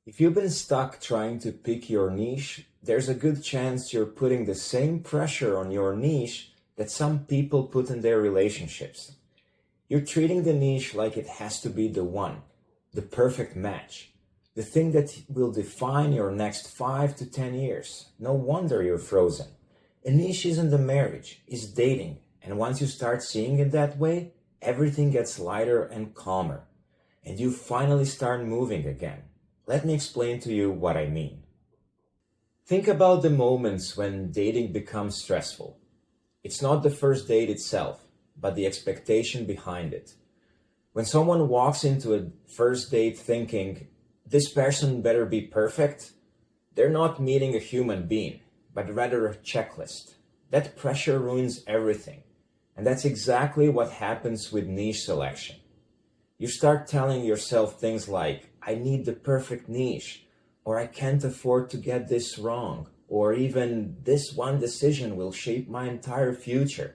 If you've been stuck trying to pick your niche, there's a good chance you're putting the same pressure on your niche that some people put in their relationships. You're treating the niche like it has to be the one, the perfect match, the thing that will define your next 5 to 10 years. No wonder you're frozen. A niche isn't a marriage, it's dating. And once you start seeing it that way, everything gets lighter and calmer. And you finally start moving again. Let me explain to you what I mean. Think about the moments when dating becomes stressful. It's not the first date itself, but the expectation behind it. When someone walks into a first date thinking, this person better be perfect, they're not meeting a human being, but rather a checklist. That pressure ruins everything. And that's exactly what happens with niche selection. You start telling yourself things like, I need the perfect niche, or I can't afford to get this wrong, or even this one decision will shape my entire future.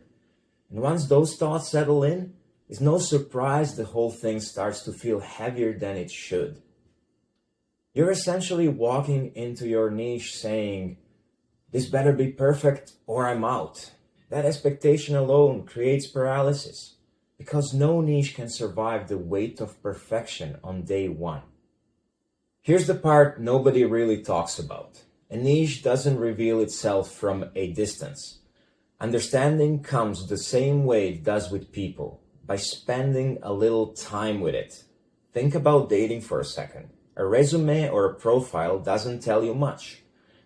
And once those thoughts settle in, it's no surprise the whole thing starts to feel heavier than it should. You're essentially walking into your niche saying, this better be perfect or I'm out. That expectation alone creates paralysis, because no niche can survive the weight of perfection on day one. Here's the part nobody really talks about. A niche doesn't reveal itself from a distance. Understanding comes the same way it does with people, by spending a little time with it. Think about dating for a second. A resume or a profile doesn't tell you much.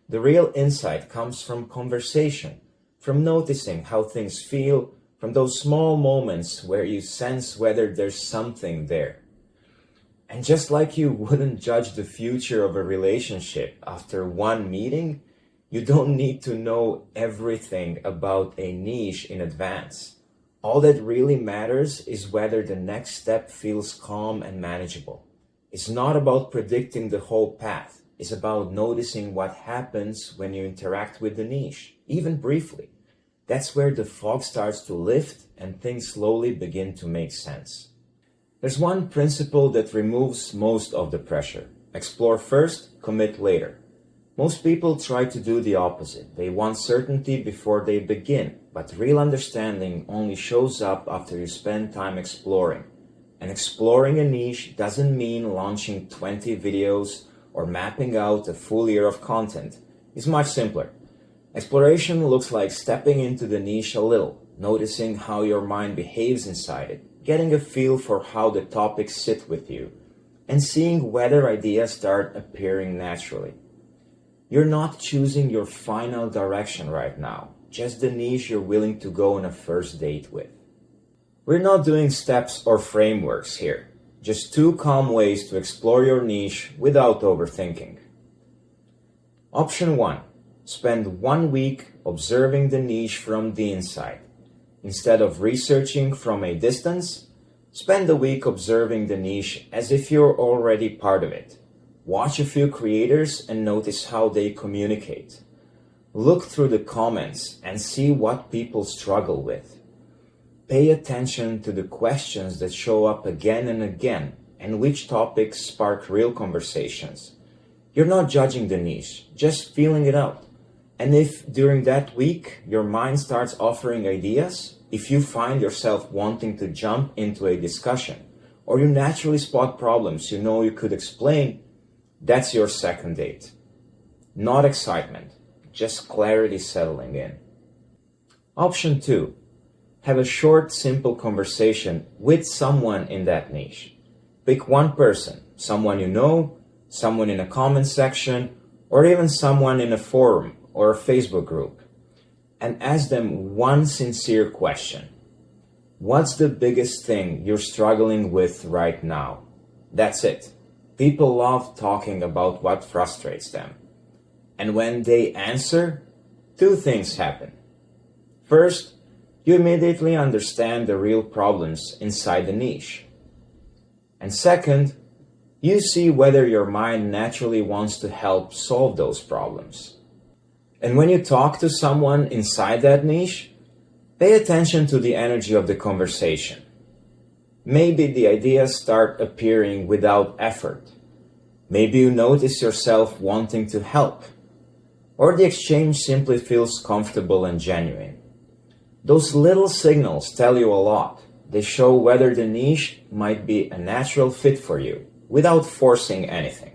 The real insight comes from conversation, from noticing how things feel, from those small moments where you sense whether there's something there. And just like you wouldn't judge the future of a relationship after one meeting, you don't need to know everything about a niche in advance. All that really matters is whether the next step feels calm and manageable. It's not about predicting the whole path. It's about noticing what happens when you interact with the niche, even briefly. That's where the fog starts to lift and things slowly begin to make sense. There's one principle that removes most of the pressure. Explore first, commit later. Most people try to do the opposite. They want certainty before they begin, but real understanding only shows up after you spend time exploring. And exploring a niche doesn't mean launching 20 videos or mapping out a full year of content. It's much simpler. Exploration looks like stepping into the niche a little, noticing how your mind behaves inside it, getting a feel for how the topics sit with you, and seeing whether ideas start appearing naturally. You're not choosing your final direction right now, just the niche you're willing to go on a first date with. We're not doing steps or frameworks here, just two calm ways to explore your niche without overthinking. Option 1. Spend 1 week observing the niche from the inside. Instead of researching from a distance, spend a week observing the niche as if you're already part of it. Watch a few creators and notice how they communicate. Look through the comments and see what people struggle with. Pay attention to the questions that show up again and again and which topics spark real conversations. You're not judging the niche, just feeling it out. And if during that week your mind starts offering ideas, if you find yourself wanting to jump into a discussion, or you naturally spot problems you know you could explain, that's your second date. Not excitement, just clarity settling in. Option 2. Have a short, simple conversation with someone in that niche. Pick one person, someone you know, someone in a comment section, or even someone in a forum or a Facebook group, and ask them one sincere question. What's the biggest thing you're struggling with right now? That's it. People love talking about what frustrates them. And when they answer, two things happen. First, you immediately understand the real problems inside the niche. And second, you see whether your mind naturally wants to help solve those problems. And when you talk to someone inside that niche, pay attention to the energy of the conversation. Maybe the ideas start appearing without effort. Maybe you notice yourself wanting to help, or the exchange simply feels comfortable and genuine. Those little signals tell you a lot. They show whether the niche might be a natural fit for you, without forcing anything.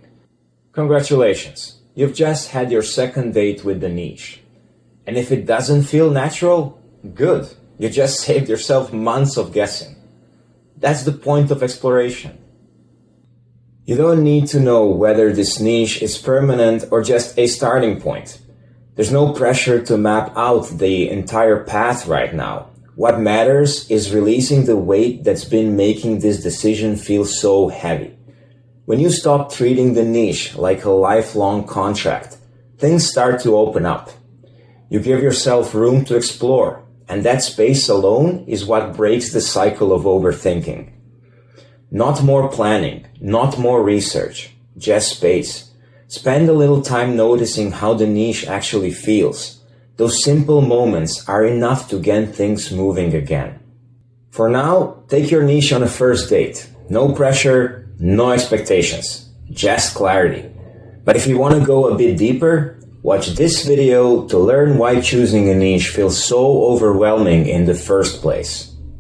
Congratulations, you've just had your second date with the niche. And if it doesn't feel natural, good. You just saved yourself months of guessing. That's the point of exploration. You don't need to know whether this niche is permanent or just a starting point. There's no pressure to map out the entire path right now. What matters is releasing the weight that's been making this decision feel so heavy. When you stop treating the niche like a lifelong contract, things start to open up. You give yourself room to explore, and that space alone is what breaks the cycle of overthinking. Not more planning, not more research, just space. Spend a little time noticing how the niche actually feels. Those simple moments are enough to get things moving again. For now, take your niche on a first date. No pressure, no expectations, just clarity. But if you want to go a bit deeper, watch this video to learn why choosing a niche feels so overwhelming in the first place.